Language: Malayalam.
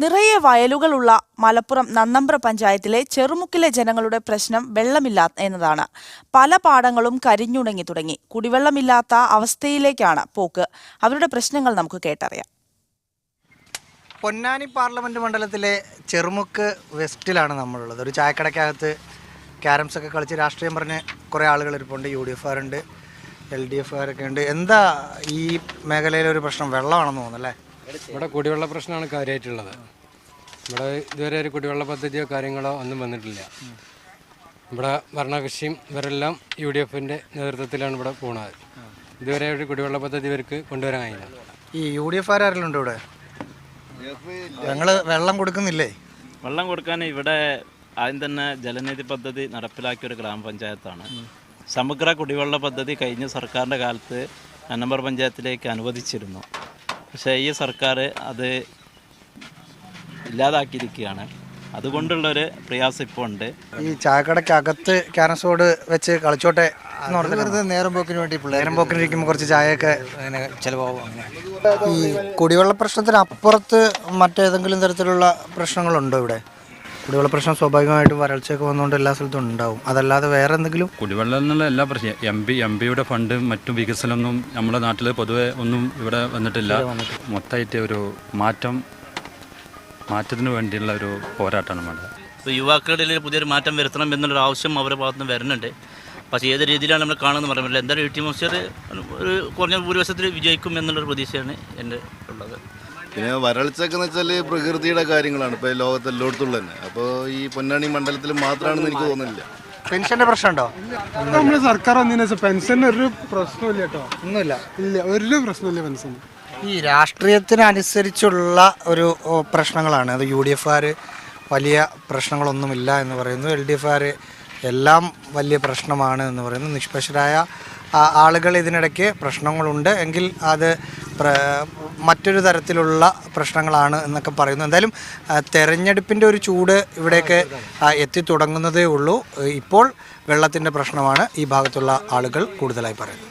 നിറയെ വയലുകളുള്ള മലപ്പുറം നന്നമ്പ്ര പഞ്ചായത്തിലെ ചെറുമുക്കിലെ ജനങ്ങളുടെ പ്രശ്നം വെള്ളമില്ല എന്നതാണ്. പല പാടങ്ങളും കരിഞ്ഞുണങ്ങി തുടങ്ങി. കുടിവെള്ളമില്ലാത്ത അവസ്ഥയിലേക്കാണ് പോക്ക്. അവരുടെ പ്രശ്നങ്ങൾ നമുക്ക് കേട്ടറിയാം. പൊന്നാനി പാർലമെൻറ്റ് മണ്ഡലത്തിലെ ചെറുമുക്ക് വെസ്റ്റിലാണ് നമ്മളുള്ളത്. ഒരു ചായക്കടയ്ക്കകത്ത് ക്യാരംസൊക്കെ കളിച്ച് രാഷ്ട്രീയം പറഞ്ഞ് കുറേ ആളുകൾ ഇരിപ്പുണ്ട്. UDF ഉണ്ട്, LDF ഉണ്ട്. എന്താ ഈ മേഖലയിലൊരു പ്രശ്നം? വെള്ളമാണെന്ന് തോന്നുന്നല്ലേ? ഇവിടെ കുടിവെള്ള പ്രശ്നമാണ് കാര്യമായിട്ടുള്ളത്. ഇവിടെ ഇതുവരെ ഒരു കുടിവെള്ള പദ്ധതിയോ കാര്യങ്ങളോ ഒന്നും വന്നിട്ടില്ല. ഇവിടെ ഭരണകക്ഷിയും ഇവരെല്ലാം UDFൻ്റെ നേതൃത്വത്തിലാണ് ഇവിടെ പോകുന്നത്. ഇതുവരെ ഒരു കുടിവെള്ള പദ്ധതി ഇവർക്ക് കൊണ്ടുവരാൻ കഴിയില്ല. ഈ UDF ആരെല്ലാം ഉണ്ട് ഇവിടെ? ഞങ്ങൾ വെള്ളം കൊടുക്കുന്നില്ലേ? വെള്ളം കൊടുക്കാൻ ഇവിടെ ആദ്യം തന്നെ ജലനിധി പദ്ധതി നടപ്പിലാക്കിയ ഒരു ഗ്രാമപഞ്ചായത്താണ്. സമഗ്ര കുടിവെള്ള പദ്ധതി കഴിഞ്ഞ സർക്കാരിൻ്റെ കാലത്ത് നന്നമ്പ്ര പഞ്ചായത്തിലേക്ക് അനുവദിച്ചിരുന്നു. പക്ഷേ ഈ സർക്കാർ അത് ഇല്ലാതാക്കിയിരിക്കുകയാണ്. അതുകൊണ്ടുള്ളൊരു പ്രയാസം ഇപ്പോൾ ഉണ്ട്. ഈ ചായക്കടയ്ക്കകത്ത് ക്യാരംസോട് വെച്ച് കളിച്ചോട്ടെ എന്ന് പറഞ്ഞത് നേരം പോക്കിന് വേണ്ടി നേരം പോക്കിനിരിക്കുമ്പോൾ കുറച്ച് ചായയൊക്കെ അങ്ങനെ ചിലവാകും. ഈ കുടിവെള്ള പ്രശ്നത്തിനപ്പുറത്ത് മറ്റേതെങ്കിലും തരത്തിലുള്ള പ്രശ്നങ്ങളുണ്ടോ ഇവിടെ? കുടിവെള്ള പ്രശ്നം സ്വാഭാവികമായിട്ടും വരൾച്ചയൊക്കെ വന്നുകൊണ്ട് എല്ലാ സ്ഥലത്തും ഉണ്ടാവും. അതല്ലാതെ വേറെ എന്തെങ്കിലും? കുടിവെള്ളം എന്നുള്ള എല്ലാ പ്രശ്നം എംപിയുടെ ഫണ്ട് മറ്റും വികസനമൊന്നും നമ്മുടെ നാട്ടിൽ പൊതുവെ ഒന്നും ഇവിടെ വന്നിട്ടില്ല. മൊത്തമായിട്ട് ഒരു മാറ്റത്തിന് വേണ്ടിയുള്ള ഒരു പോരാട്ടമാണ് വേണ്ടത്. ഇപ്പോൾ യുവാക്കളിൽ പുതിയൊരു മാറ്റം വരുത്തണം എന്നുള്ളൊരു ആവശ്യം അവരുടെ ഭാഗത്ത് നിന്ന് വരുന്നുണ്ട്. പക്ഷേ ഏത് രീതിയിലാണ് നമ്മൾ കാണുന്നത് പറയാൻ പറ്റില്ല. എന്തായാലും ടി മുസ്ലിർ ഒരു കുറഞ്ഞ ഭൂരിപക്ഷത്തിൽ വിജയിക്കും എന്നുള്ളൊരു പ്രതീക്ഷയാണ് എൻ്റെ ഉള്ളത്. പിന്നെ വരൾച്ചയൊക്കെ എന്ന് വെച്ചാൽ പ്രകൃതിയുടെ കാര്യങ്ങളാണ് ഇപ്പോൾ ലോകത്തെല്ലായിടത്തുള്ള തന്നെ. അപ്പോൾ ഈ പൊന്നാനി മണ്ഡലത്തിൽ മാത്രമാണെന്ന് എനിക്ക് തോന്നുന്നില്ല. പെൻഷന്റെ പ്രശ്നമുണ്ടോ? നമ്മുടെ സർക്കാർ വന്നതിന് ശേഷം പെൻഷന് ഒരു പ്രശ്നമില്ല കേട്ടോ. ഒന്നുമില്ല, ഇല്ല, ഒരു പ്രശ്നമില്ല പെൻഷൻ. ഈ രാഷ്ട്രീയത്തിനനുസരിച്ചുള്ള ഒരു പ്രശ്നങ്ങളാണ് അത്. UDF വലിയ പ്രശ്നങ്ങളൊന്നുമില്ല എന്ന് പറയുന്നു. LDF എല്ലാം വലിയ പ്രശ്നമാണ് എന്ന് പറയുന്നു. നിഷ്പക്ഷരായ ആളുകൾ ഇതിനിടയ്ക്ക് പ്രശ്നങ്ങളുണ്ട് എങ്കിൽ അത് മറ്റൊരു തരത്തിലുള്ള പ്രശ്നങ്ങളാണ് എന്നൊക്കെ പറയുന്നു. എന്തായാലും തെരഞ്ഞെടുപ്പിൻ്റെ ഒരു ചൂട് ഇവിടേക്ക് എത്തിത്തുടങ്ങുന്നതേ ഉള്ളൂ. ഇപ്പോൾ വെള്ളത്തിൻ്റെ പ്രശ്നമാണ് ഈ ഭാഗത്തുള്ള ആളുകൾ കൂടുതലായി പറയുന്നത്.